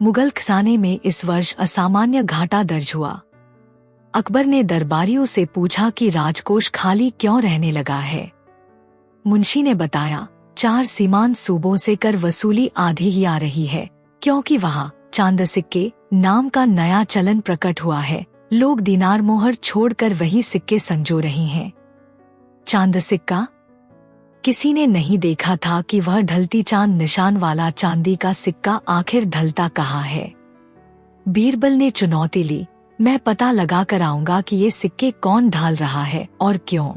मुगल खजाने में इस वर्ष असामान्य घाटा दर्ज हुआ। अकबर ने दरबारियों से पूछा कि राजकोष खाली क्यों रहने लगा है। मुंशी ने बताया, 4 सीमांत सूबों से कर वसूली आधी ही आ रही है, क्योंकि वहाँ चांद सिक्के नाम का नया चलन प्रकट हुआ है। लोग दिनार मोहर छोड़कर वही सिक्के संजो रहे हैं। चांद सिक्का? किसी ने नहीं देखा था कि वह ढलती चांद निशान वाला चांदी का सिक्का आखिर ढलता कहाँ है। बीरबल ने चुनौती ली, मैं पता लगा कर आऊंगा कि ये सिक्के कौन ढाल रहा है और क्यों।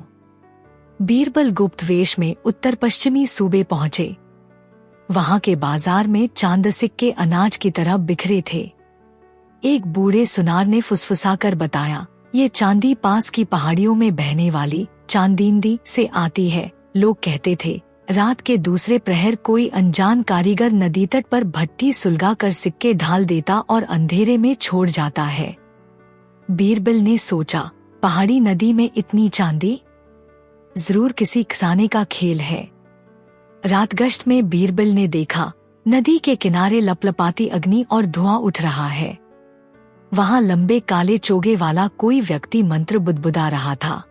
बीरबल गुप्त वेश में उत्तर पश्चिमी सूबे पहुंचे। वहां के बाजार में चांद सिक्के अनाज की तरह बिखरे थे। एक बूढ़े सुनार ने फुसफुसाकर बताया, ये चांदी पास की पहाड़ियों में बहने वाली चांदींदी से आती है। लोग कहते थे, रात के दूसरे प्रहर कोई अनजान कारीगर नदी तट पर भट्टी सुलगा कर सिक्के ढाल देता और अंधेरे में छोड़ जाता है। बीरबल ने सोचा, पहाड़ी नदी में इतनी चांदी? जरूर किसी खजाने का खेल है। रात गश्त में बीरबल ने देखा, नदी के किनारे लपलपाती अग्नि और धुआं उठ रहा है। वहां लंबे काले चोगे वाला कोई व्यक्ति मंत्र बुदबुदा रहा था।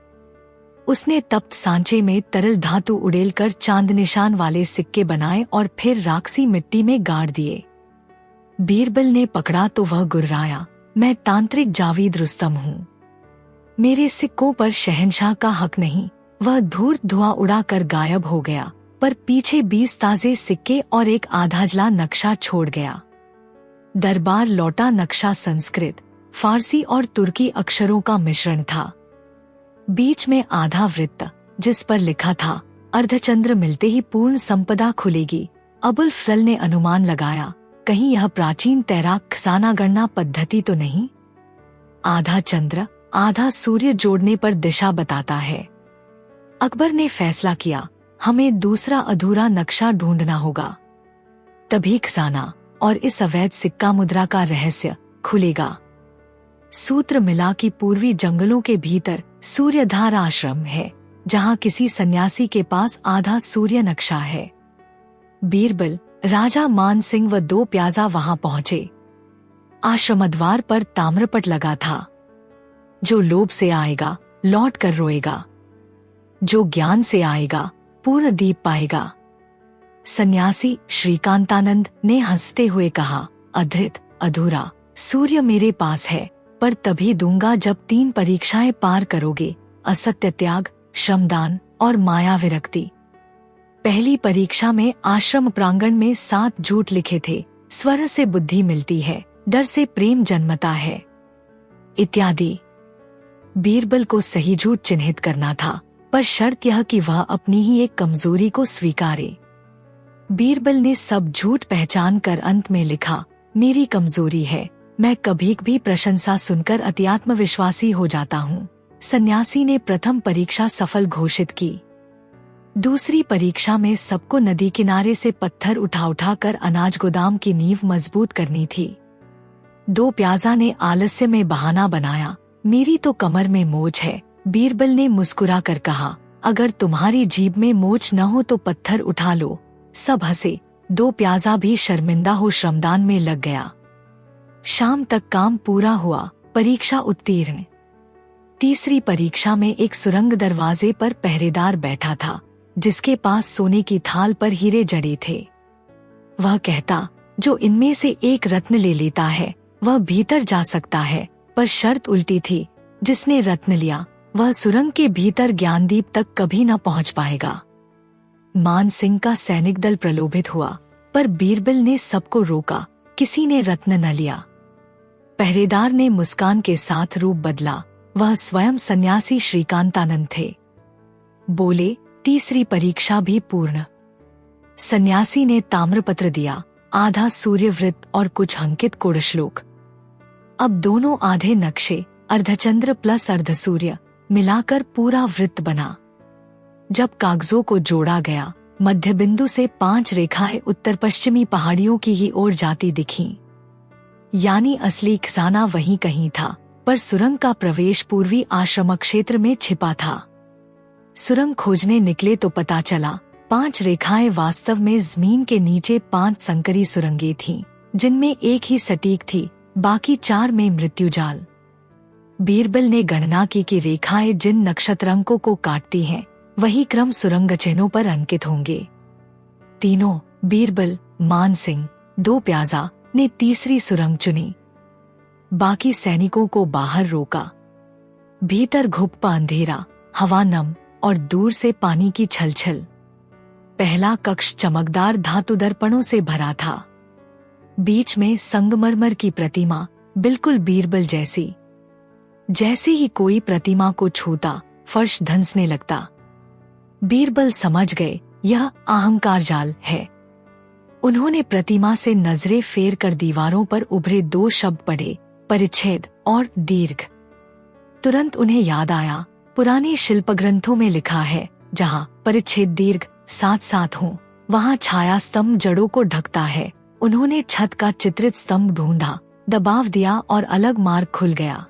उसने तप्त सांचे में तरल धातु उड़ेलकर चांद निशान वाले सिक्के बनाए और फिर राखसी मिट्टी में गाड़ दिए। बीरबल ने पकड़ा तो वह गुर्राया, मैं तांत्रिक जावेद रुस्तम हूँ, मेरे सिक्कों पर शहंशाह का हक नहीं। वह धूर्त धुआं उड़ाकर गायब हो गया, पर पीछे 20 ताजे सिक्के और एक आधाजला नक्शा छोड़ गया। दरबार लौटा नक्शा संस्कृत, फारसी और तुर्की अक्षरों का मिश्रण था। बीच में आधा वृत्त, जिस पर लिखा था, अर्धचंद्र मिलते ही पूर्ण संपदा खुलेगी। अबुल फजल ने अनुमान लगाया, कहीं यह प्राचीन तैराक खजाना गणना पद्धति तो नहीं। आधा चंद्र आधा सूर्य जोड़ने पर दिशा बताता है। अकबर ने फैसला किया, हमें दूसरा अधूरा नक्शा ढूंढना होगा, तभी खजाना और इस अवैध सिक्का मुद्रा का रहस्य खुलेगा। सूत्र मिला कि पूर्वी जंगलों के भीतर सूर्यधार आश्रम है, जहां किसी सन्यासी के पास आधा सूर्य नक्शा है। बीरबल, राजा मान सिंह व 2 प्याजा वहां पहुंचे। आश्रमद्वार पर ताम्रपट लगा था, जो लोभ से आएगा लौट कर रोएगा, जो ज्ञान से आएगा पूर्ण दीप पाएगा। सन्यासी श्रीकांतानंद ने हंसते हुए कहा, अधृत अधूरा सूर्य मेरे पास है, पर तभी दूंगा जब 3 परीक्षाएं पार करोगे, असत्य त्याग, श्रमदान और माया विरक्ति। पहली परीक्षा में आश्रम प्रांगण में 7 झूठ लिखे थे, स्वर से बुद्धि मिलती है, डर से प्रेम जन्मता है, इत्यादि। बीरबल को सही झूठ चिन्हित करना था, पर शर्त यह कि वह अपनी ही एक कमजोरी को स्वीकारे। बीरबल ने सब झूठ पहचान कर अंत में लिखा, मेरी कमजोरी है, मैं कभी भी प्रशंसा सुनकर अति आत्मविश्वासी हो जाता हूँ। सन्यासी ने प्रथम परीक्षा सफल घोषित की। दूसरी परीक्षा में सबको नदी किनारे से पत्थर उठा कर अनाज गोदाम की नींव मजबूत करनी थी। 2 प्याजा ने आलस्य में बहाना बनाया, मेरी तो कमर में मोच है। बीरबल ने मुस्कुरा कर कहा, अगर तुम्हारी जीभ में मोच न हो तो पत्थर उठा लो। सब हंसे। 2 प्याजा भी शर्मिंदा हो श्रमदान में लग गया। शाम तक काम पूरा हुआ, परीक्षा उत्तीर्ण। तीसरी परीक्षा में एक सुरंग दरवाजे पर पहरेदार बैठा था, जिसके पास सोने की थाल पर हीरे जड़े थे। वह कहता, जो इनमें से एक रत्न ले लेता है वह भीतर जा सकता है, पर शर्त उल्टी थी, जिसने रत्न लिया वह सुरंग के भीतर ज्ञानदीप तक कभी न पहुंच पाएगा। मान सिंह का सैनिक दल प्रलोभित हुआ, पर बीरबल ने सबको रोका, किसी ने रत्न न लिया। पहरेदार ने मुस्कान के साथ रूप बदला, वह स्वयं सन्यासी श्रीकांतानंद थे। बोले, तीसरी परीक्षा भी पूर्ण। सन्यासी ने ताम्रपत्र दिया, आधा सूर्यवृत्त और कुछ अंकित कोड़ श्लोक। अब दोनों आधे नक्शे, अर्धचंद्र प्लस अर्धसूर्य मिलाकर पूरा वृत्त बना। जब कागजों को जोड़ा गया, मध्य बिंदु से 5 रेखाएं उत्तर पश्चिमी पहाड़ियों की ही ओर जाती दिखीं। यानी असली खजाना वहीं कहीं था, पर सुरंग का प्रवेश पूर्वी आश्रम क्षेत्र में छिपा था। सुरंग खोजने निकले तो पता चला 5 रेखाएं वास्तव में जमीन के नीचे 5 संकरी सुरंगें थीं, जिनमें एक ही सटीक थी, बाकी 4 में मृत्यु जाल। बीरबल ने गणना की कि रेखाएं जिन नक्षत्रांकों को काटती हैं, वही क्रम सुरंग चिन्हों पर अंकित होंगे। तीनों, बीरबल, मान सिंह, 2 प्याजा, ने तीसरी सुरंग चुनी। बाकी सैनिकों को बाहर रोका। भीतर घुप्पा अंधेरा, हवा नम और दूर से पानी की छलछल। पहला कक्ष चमकदार धातु दर्पणों से भरा था। बीच में संगमरमर की प्रतिमा, बिल्कुल बीरबल जैसी। जैसे ही कोई प्रतिमा को छूता, फर्श धंसने लगता। बीरबल समझ गए, यह अहंकार जाल है। उन्होंने प्रतिमा से नजरें फेर कर दीवारों पर उभरे 2 शब्द पढ़े, परिच्छेद और दीर्घ। तुरंत उन्हें याद आया, पुराने शिल्प ग्रंथों में लिखा है, जहाँ परिच्छेद दीर्घ साथ साथ हों, वहाँ छाया स्तंभ जड़ों को ढकता है। उन्होंने छत का चित्रित स्तंभ ढूंढा, दबाव दिया और अलग मार्ग खुल गया।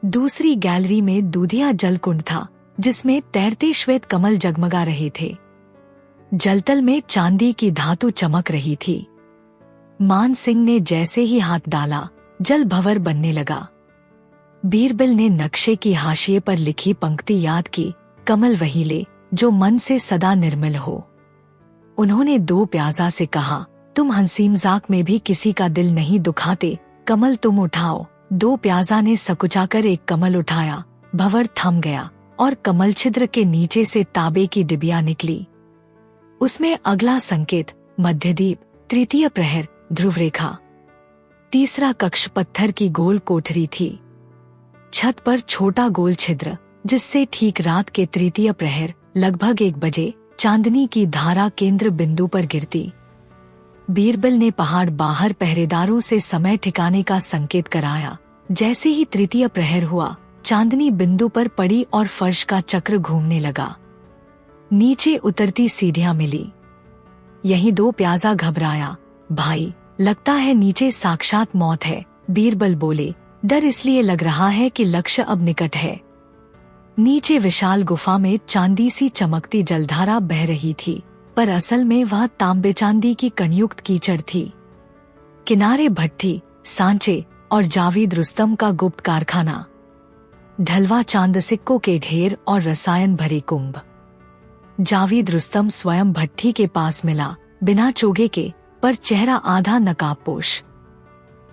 दूसरी गैलरी में दूधिया जलकुंड था, जिसमें तैरते श्वेत कमल जगमगा रहे थे। जलतल में चांदी की धातु चमक रही थी। मान सिंह ने जैसे ही हाथ डाला, जल भंवर बनने लगा। बीरबल ने नक्शे की हाशिए पर लिखी पंक्ति याद की, कमल वही ले जो मन से सदा निर्मल हो। उन्होंने 2 प्याजा से कहा, तुम हंसीमजाक में भी किसी का दिल नहीं दुखाते, कमल तुम उठाओ। 2 प्याजा ने सकुचाकर एक कमल उठाया, भंवर थम गया और कमल छिद्र के नीचे से तांबे की डिबिया निकली। उसमें अगला संकेत, मध्यदीप, तृतीय प्रहर, ध्रुव रेखा। तीसरा कक्ष पत्थर की गोल कोठरी थी। छत पर छोटा गोल छिद्र, जिससे ठीक रात के तृतीय प्रहर लगभग 1 बजे चांदनी की धारा केंद्र बिंदु पर गिरती। बीरबल ने पहाड़ बाहर पहरेदारों से समय ठिकाने का संकेत कराया। जैसे ही तृतीय प्रहर हुआ, चांदनी बिंदु पर पड़ी और फर्श का चक्र घूमने लगा। नीचे उतरती सीढ़ियां मिली। यही 2 प्याजा घबराया, भाई, लगता है नीचे साक्षात मौत है। बीरबल बोले, डर इसलिए लग रहा है कि लक्ष्य अब निकट है। नीचे विशाल गुफा में चांदी सी चमकती जलधारा बह रही थी, पर असल में वह तांबे चांदी की कणयुक्त कीचड़ थी। किनारे भट्ठी, सांचे और जावेद रुस्तम का गुप्त कारखाना। ढलवा चांद सिक्कों के ढेर और रसायन भरे कुंभ। जावेद रुस्तम स्वयं भट्ठी के पास मिला, बिना चोगे के, पर चेहरा आधा नकाबपोश।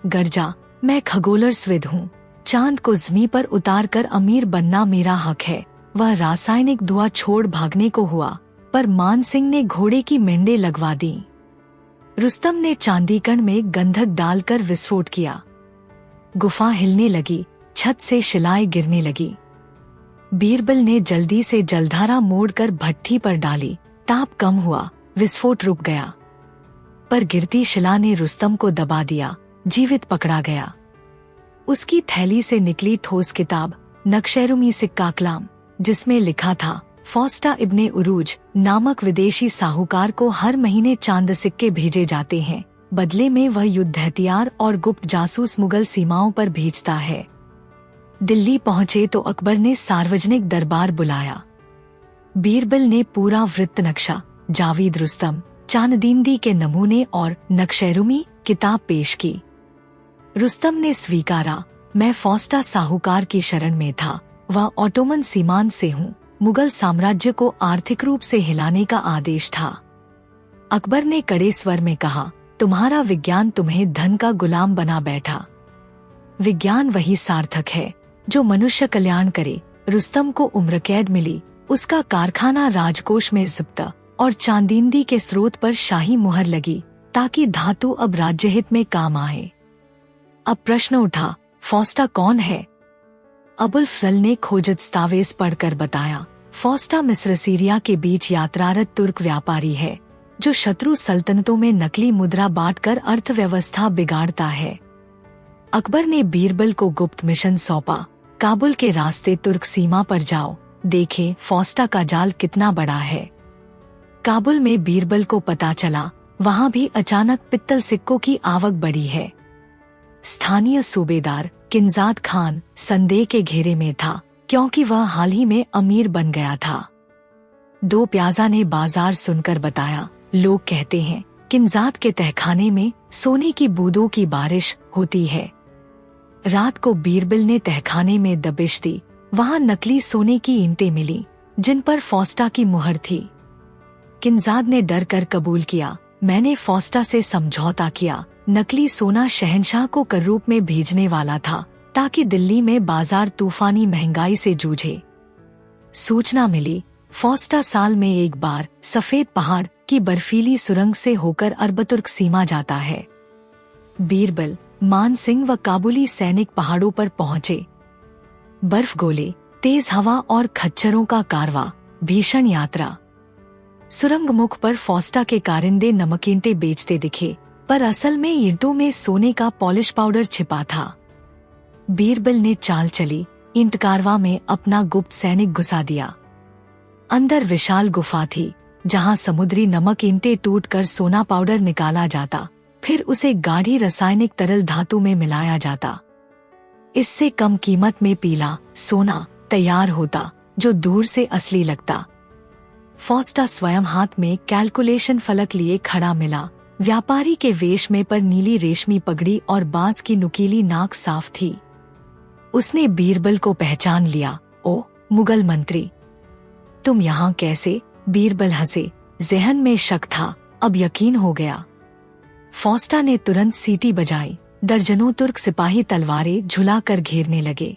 गर्जा, मैं खगोलरस्विद हूँ। चांद को ज़मीं पर उतार कर अमीर बनना मेरा हक है। वह रासायनिक धुआं छोड़ भागने को हुआ, पर मान सिंह ने घोड़े की मेंढे लगवा दी। रुस्तम ने चांदीकण में गंधक डालकर विस्फोट किया। गुफा हिलने लगी, छत से शिलाएं गिरने लगी। बीरबल ने जल्दी से जलधारा मोड़कर भट्ठी पर डाली। ताप कम हुआ, विस्फोट रुक गया, पर गिरती शिला ने रुस्तम को दबा दिया। जीवित पकड़ा गया। उसकी थैली से निकली ठोस किताब, नक्शेरुमी सिक्का कलाम, जिसमें लिखा था, फौस्टा इब्ने उरूज नामक विदेशी साहूकार को हर महीने चांद सिक्के भेजे जाते हैं। बदले में वह युद्ध हथियार और गुप्त जासूस मुगल सीमाओं पर भेजता है। दिल्ली पहुंचे तो अकबर ने सार्वजनिक दरबार बुलाया। बीरबल ने पूरा वृत्त नक्शा, जावेद रुस्तम, चांदींदी के नमूने और नक्शेरुमी किताब पेश की। रुस्तम ने स्वीकारा, मैं फौस्टा साहूकार की शरण में था। वह ऑटोमन सीमांत से हूँ। मुगल साम्राज्य को आर्थिक रूप से हिलाने का आदेश था। अकबर ने कड़े स्वर में कहा, तुम्हारा विज्ञान तुम्हें धन का गुलाम बना बैठा। विज्ञान वही सार्थक है जो मनुष्य कल्याण करे। रुस्तम को उम्र कैद मिली। उसका कारखाना राजकोष में जब्त और चांदींदी के स्रोत पर शाही मुहर लगी, ताकि धातु अब राज्य हित में काम आए। अब प्रश्न उठा, फौस्टा कौन है? अबुल फजल ने खोजदस्तावेज पढ़कर बताया, फौस्टा मिस्र सीरिया के बीच यात्रारत तुर्क व्यापारी है, जो शत्रु सल्तनतों में नकली मुद्रा बांटकर अर्थव्यवस्था बिगाड़ता है। अकबर ने बीरबल को गुप्त मिशन सौंपा, काबुल के रास्ते तुर्क सीमा पर जाओ, देखें फौस्टा का जाल कितना बड़ा है। काबुल में बीरबल को पता चला, वहाँ भी अचानक पित्तल सिक्कों की आवक बढ़ी है। स्थानीय सूबेदार किंजाद खान संदेह के घेरे में था, क्योंकि वह हाल ही में अमीर बन गया था। 2 प्याजा ने बाजार सुनकर बताया, लोग कहते हैं किंजाद के तहखाने में सोने की बूंदों की बारिश होती है। रात को बीरबल ने तहखाने में दबिश दी। वहां नकली सोने की ईंटें मिली जिन पर फौस्टा की मुहर थी। किंजाद ने डर कर कबूल किया, मैंने फौस्टा से समझौता किया। नकली सोना शहंशाह को कररूप में भेजने वाला था ताकि दिल्ली में बाजार तूफानी महंगाई से जूझे। सूचना मिली, फौस्टा साल में एक बार सफेद पहाड़ की बर्फीली सुरंग से होकर अरबतुर्क सीमा जाता है। बीरबल, मान सिंह व काबुली सैनिक पहाड़ों पर पहुंचे। बर्फ गोले, तेज हवा और खच्चरों का कारवा, भीषण यात्रा। सुरंग मुख पर फौस्टा के कारिंदे नमकींटे बेचते दिखे, पर असल में ईंटों में सोने का पॉलिश पाउडर छिपा था। बीरबल ने चाल चली, ईंट कारवा में अपना गुप्त सैनिक घुसा दिया। अंदर विशाल गुफा थी जहां समुद्री नमक ईंटें टूटकर सोना पाउडर निकाला जाता, फिर उसे गाढ़ी रासायनिक तरल धातु में मिलाया जाता। इससे कम कीमत में पीला सोना तैयार होता जो दूर से असली लगता। फौस्टा स्वयं हाथ में कैलकुलेशन फलक लिए खड़ा मिला। व्यापारी के वेश में पर नीली रेशमी पगड़ी और बांस की नुकीली नाक साफ थी। उसने बीरबल को पहचान लिया। ओ मुगल मंत्री, तुम यहाँ कैसे? बीरबल हंसे, जहन में शक था, अब यकीन हो गया। फौस्टा ने तुरंत सीटी बजाई। दर्जनों तुर्क सिपाही तलवारें झुलाकर घेरने लगे।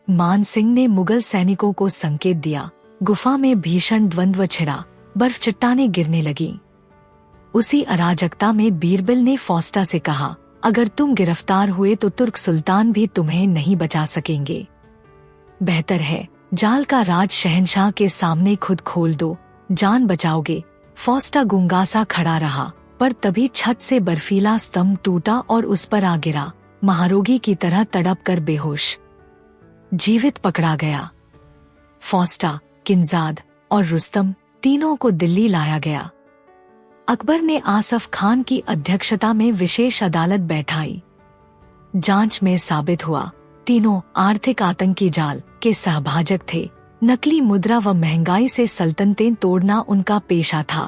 मान सिंह ने मुगल सैनिकों को संकेत दिया। गुफा में भीषण द्वंद्व छिड़ा, बर्फ चट्टानें गिरने लगी। उसी अराजकता में बीरबल ने फौस्टा से कहा, अगर तुम गिरफ्तार हुए तो तुर्क सुल्तान भी तुम्हें नहीं बचा सकेंगे। बेहतर है जाल का राज शहंशाह के सामने खुद खोल दो, जान बचाओगे। फौस्टा गुंगासा खड़ा रहा, पर तभी छत से बर्फीला स्तंभ टूटा और उस पर आ गिरा, महारोगी की तरह तड़प कर बेहोश। जीवित पकड़ा गया। फौस्टा, किंजाद और रुस्तम तीनों को दिल्ली लाया गया। अकबर ने आसफ खान की अध्यक्षता में विशेष अदालत बैठाई। जांच में साबित हुआ तीनों आर्थिक आतंकी जाल के सहभाजक थे। नकली मुद्रा व महंगाई से सल्तनतें तोड़ना उनका पेशा था।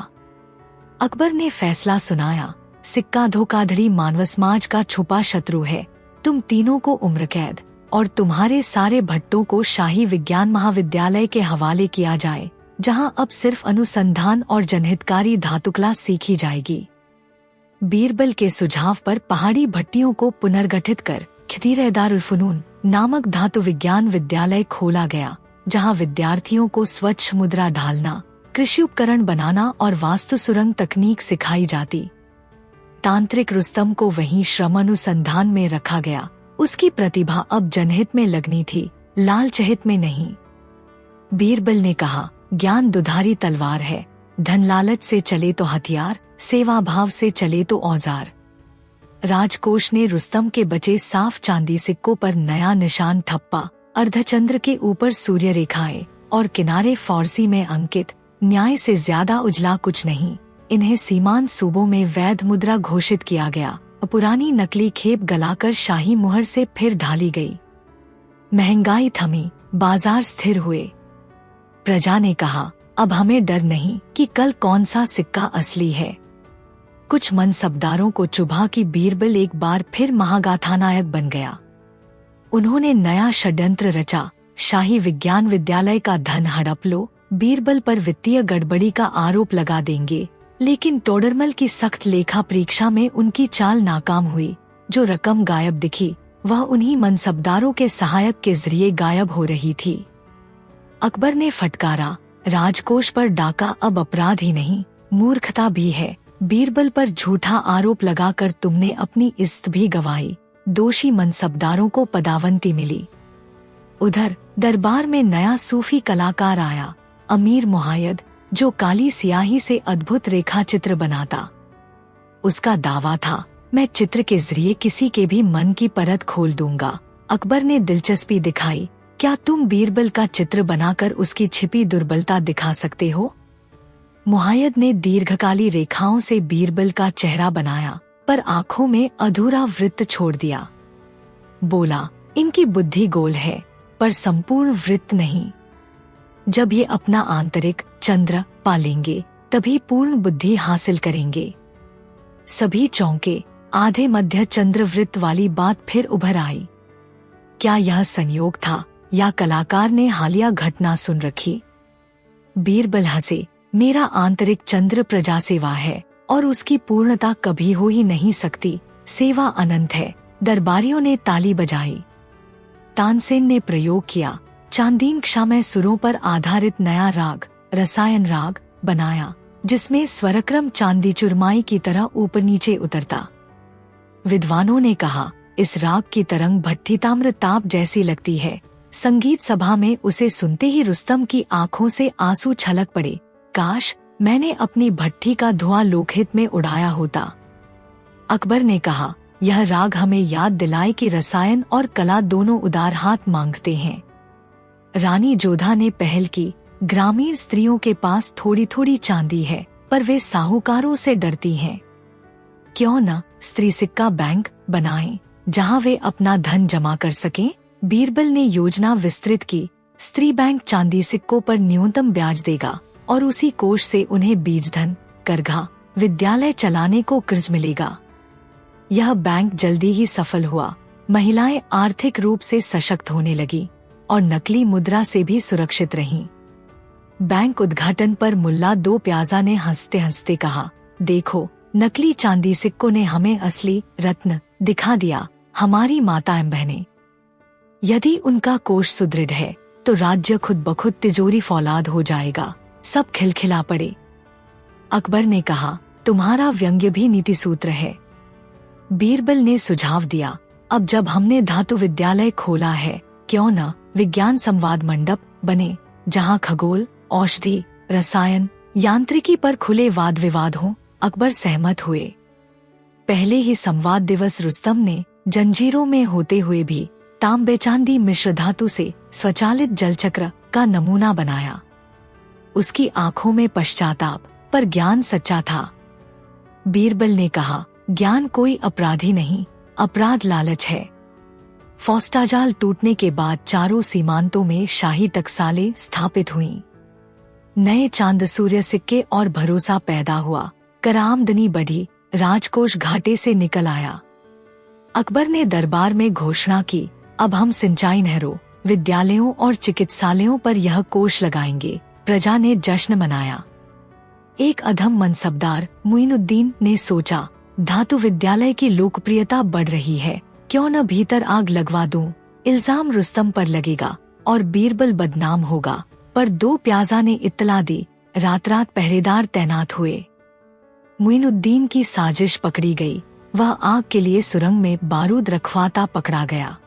अकबर ने फैसला सुनाया, सिक्का धोखाधड़ी मानव समाज का छुपा शत्रु है। तुम तीनों को उम्र कैद और तुम्हारे सारे भट्टों को शाही विज्ञान महाविद्यालय के हवाले किया जाए, जहां अब सिर्फ अनुसंधान और जनहितकारी धातुकला सीखी जाएगी। बीरबल के सुझाव पर पहाड़ी भट्टियों को पुनर्गठित कर खितीर दारुल फनून नामक धातु विज्ञान विद्यालय खोला गया, जहां विद्यार्थियों को स्वच्छ मुद्रा ढालना, कृषि उपकरण बनाना और वास्तु सुरंग तकनीक सिखाई जाती। तांत्रिक रुस्तम को वहीं श्रम अनुसंधान में रखा गया। उसकी प्रतिभा अब जनहित में लगनी थी, लालचहित में नहीं। बीरबल ने कहा, ज्ञान दुधारी तलवार है, धन लालच से चले तो हथियार, सेवा भाव से चले तो औजार। राजकोष ने रुस्तम के बचे साफ चांदी सिक्कों पर नया निशान ठप्पा, अर्धचंद्र के ऊपर सूर्य रेखाएं और किनारे फारसी में अंकित, न्याय से ज्यादा उजला कुछ नहीं। इन्हें सीमांत सूबों में वैध मुद्रा घोषित किया गया। पुरानी नकली खेप गलाकर शाही मुहर से फिर ढाली गई। महंगाई थमी, बाजार स्थिर हुए। प्रजा ने कहा, अब हमें डर नहीं कि कल कौन सा सिक्का असली है। कुछ मनसबदारों को चुभा कि बीरबल एक बार फिर महागाथानायक बन गया। उन्होंने नया षड्यंत्र रचा, शाही विज्ञान विद्यालय का धन हड़प लो, बीरबल पर वित्तीय गड़बड़ी का आरोप लगा देंगे। लेकिन टोडरमल की सख्त लेखा परीक्षा में उनकी चाल नाकाम हुई। जो रकम गायब दिखी वह उन्हीं मनसबदारों के सहायक के जरिए गायब हो रही थी। अकबर ने फटकारा, राजकोष पर डाका अब अपराध ही नहीं, मूर्खता भी है। बीरबल पर झूठा आरोप लगाकर तुमने अपनी इज्जत भी गंवाई। दोषी मनसबदारों को पदावंती मिली। उधर दरबार में नया सूफी कलाकार आया, अमीर मुहायद, जो काली सियाही से अद्भुत रेखा चित्र बनाता। उसका दावा था, मैं चित्र के जरिए किसी के भी मन की परत खोल दूंगा। अकबर ने दिलचस्पी दिखाई, क्या तुम बीरबल का चित्र बनाकर उसकी छिपी दुर्बलता दिखा सकते हो? मुहायद ने दीर्घकाली रेखाओं से बीरबल का चेहरा बनाया, पर आंखों में अधूरा वृत्त छोड़ दिया। बोला, इनकी बुद्धि गोल है, पर संपूर्ण वृत्त नहीं। जब ये अपना आंतरिक चंद्र पालेंगे तभी पूर्ण बुद्धि हासिल करेंगे। सभी चौंके। आधे मध्य चंद्रवृत्त वाली बात फिर उभर आई। क्या यह संयोग था या कलाकार ने हालिया घटना सुन रखी? बीरबल हंसे। मेरा आंतरिक चंद्र प्रजा सेवा है और उसकी पूर्णता कभी हो ही नहीं सकती। सेवा अनंत है। दरबारियों ने ताली बजाई। तानसेन ने प्रयोग किया। चांदीन क्षामय सुरों पर आधारित नया राग, रसायन राग बनाया, जिसमें स्वरक्रम चांदी चुरमाई की तरह ऊपर नीचे उतरता। विद्वानों ने कहा, इस राग की तरंग भट्टी ताम्र ताप जैसी लगती है। संगीत सभा में उसे सुनते ही रुस्तम की आंखों से आंसू छलक पड़े। काश मैंने अपनी भट्टी का धुआं लोकहित में उड़ाया होता। अकबर ने कहा, यह राग हमें याद दिलाए कि रसायन और कला दोनों उदार हाथ मांगते हैं। रानी जोधा ने पहल की। ग्रामीण स्त्रियों के पास थोड़ी थोड़ी चांदी है, पर वे साहूकारों से डरती हैं। क्यों न स्त्री सिक्का बैंक बनाएं, जहां वे अपना धन जमा कर सकें? बीरबल ने योजना विस्तृत की। स्त्री बैंक चांदी सिक्कों पर न्यूनतम ब्याज देगा और उसी कोष से उन्हें बीज धन, करघा, विद्यालय चलाने को कर्ज मिलेगा। यह बैंक जल्दी ही सफल हुआ। महिलाएं आर्थिक रूप से सशक्त होने लगी और नकली मुद्रा से भी सुरक्षित रहीं। बैंक उद्घाटन पर मुल्ला दो प्याजा ने हंसते हंसते कहा, देखो, नकली चांदी सिक्कों ने हमें असली रत्न दिखा दिया। हमारी माताएं बहनें, यदि उनका कोष सुदृढ़ है तो राज्य खुद ब खुद तिजोरी फौलाद हो जाएगा। सब खिलखिला पड़े। अकबर ने कहा, तुम्हारा व्यंग्य भी नीति सूत्र है। बीरबल ने सुझाव दिया, अब जब हमने धातु विद्यालय खोला है, क्यों न विज्ञान संवाद मंडप बने, जहां खगोल, औषधि, रसायन, यांत्रिकी पर खुले वाद विवाद हों। अकबर सहमत हुए। पहले ही संवाद दिवस रुस्तम ने जंजीरों में होते हुए भी तांबे चांदी मिश्र धातु से स्वचालित जलचक्र का नमूना बनाया। उसकी आंखों में पश्चाताप, पर ज्ञान सच्चा था। बीरबल ने कहा, ज्ञान कोई अपराधी नहीं, अपराध लालच है। फौस्टाजाल टूटने के बाद चारों सीमांतों में शाही टकसालें स्थापित हुईं। नए चांद सूर्य सिक्के और भरोसा पैदा हुआ। करामदनी बढ़ी। राजकोष घाटे से निकल आया। अकबर ने दरबार में घोषणा की, अब हम सिंचाई नहरों, विद्यालयों और चिकित्सालयों पर यह कोष लगाएंगे। प्रजा ने जश्न मनाया। एक अधम मनसबदार मुइनुद्दीन ने सोचा, धातु विद्यालय की लोकप्रियता बढ़ रही है, क्यों न भीतर आग लगवा दूं। इल्जाम रुस्तम पर लगेगा और बीरबल बदनाम होगा। पर दो प्याजा ने इत्तला दी। रात रात पहरेदार तैनात हुए। मुइनुद्दीन की साजिश पकड़ी गई। वह आग के लिए सुरंग में बारूद रखवाता पकड़ा गया।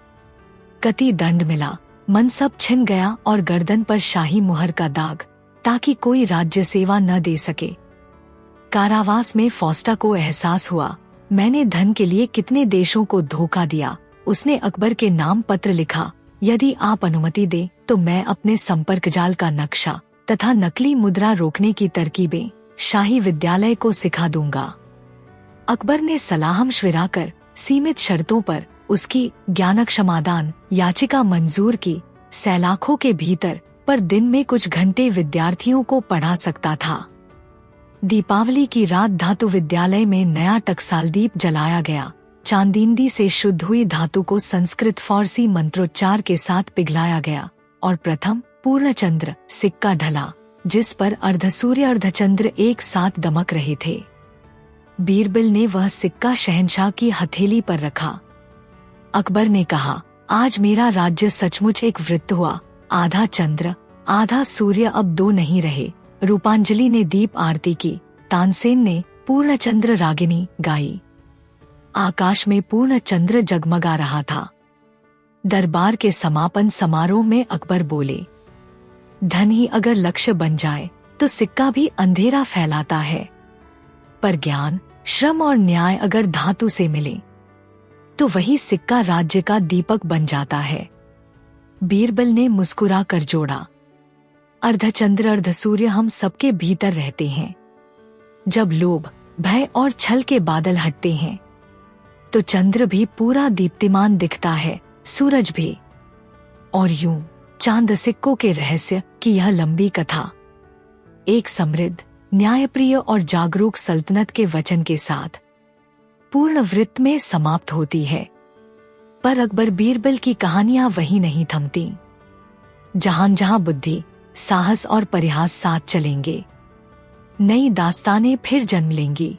कति दंड मिला। मनसब छिन गया और गर्दन पर शाही मुहर का दाग, ताकि कोई राज्य सेवा न दे सके। कारावास में फौस्टा को एहसास हुआ, मैंने धन के लिए कितने देशों को धोखा दिया। उसने अकबर के नाम पत्र लिखा, यदि आप अनुमति दें तो मैं अपने संपर्क जाल का नक्शा तथा नकली मुद्रा रोकने की तरकीबें शाही विद्यालय को सिखा दूंगा। अकबर ने सलाह-मशविरा कर सीमित शर्तों पर उसकी ज्ञानक्षमादान याचिका मंजूर की। सैलाखों के भीतर पर दिन में कुछ घंटे विद्यार्थियों को पढ़ा सकता था। दीपावली की रात धातु विद्यालय में नया टकसालदीप जलाया गया। चांदींदी से शुद्ध हुई धातु को संस्कृत फारसी मंत्रोच्चार के साथ पिघलाया गया और प्रथम पूर्णचंद्र सिक्का ढला, जिस पर अर्धसूर्य अर्धचंद्र एक साथ दमक रहे थे। बीरबल ने वह सिक्का शहंशाह की हथेली पर रखा। अकबर ने कहा, आज मेरा राज्य सचमुच एक वृत्त हुआ। आधा चंद्र आधा सूर्य अब दो नहीं रहे। रूपांजलि ने दीप आरती की। तानसेन ने पूर्णचंद्र रागिनी गाई। आकाश में पूर्ण चंद्र जगमगा रहा था। दरबार के समापन समारोह में अकबर बोले, धन ही अगर लक्ष्य बन जाए तो सिक्का भी अंधेरा फैलाता है, पर ज्ञान, श्रम और न्याय अगर धातु से मिले तो वही सिक्का राज्य का दीपक बन जाता है। बीरबल ने मुस्कुरा कर जोड़ा, अर्धचंद्र अर्धसूर्य हम सबके भीतर रहते हैं। जब लोभ, भय और छल के बादल हटते हैं तो चंद्र भी पूरा दीप्तिमान दिखता है, सूरज भी। और यूं चांद सिक्कों के रहस्य की यह लंबी कथा एक समृद्ध, न्यायप्रिय और जागरूक सल्तनत के वचन के साथ पूर्ण वृत्त में समाप्त होती है। पर अकबर बीरबल की कहानियां वहीं नहीं थमती। जहां जहां बुद्धि, साहस और परिहास साथ चलेंगे, नई दास्तानें फिर जन्म लेंगी।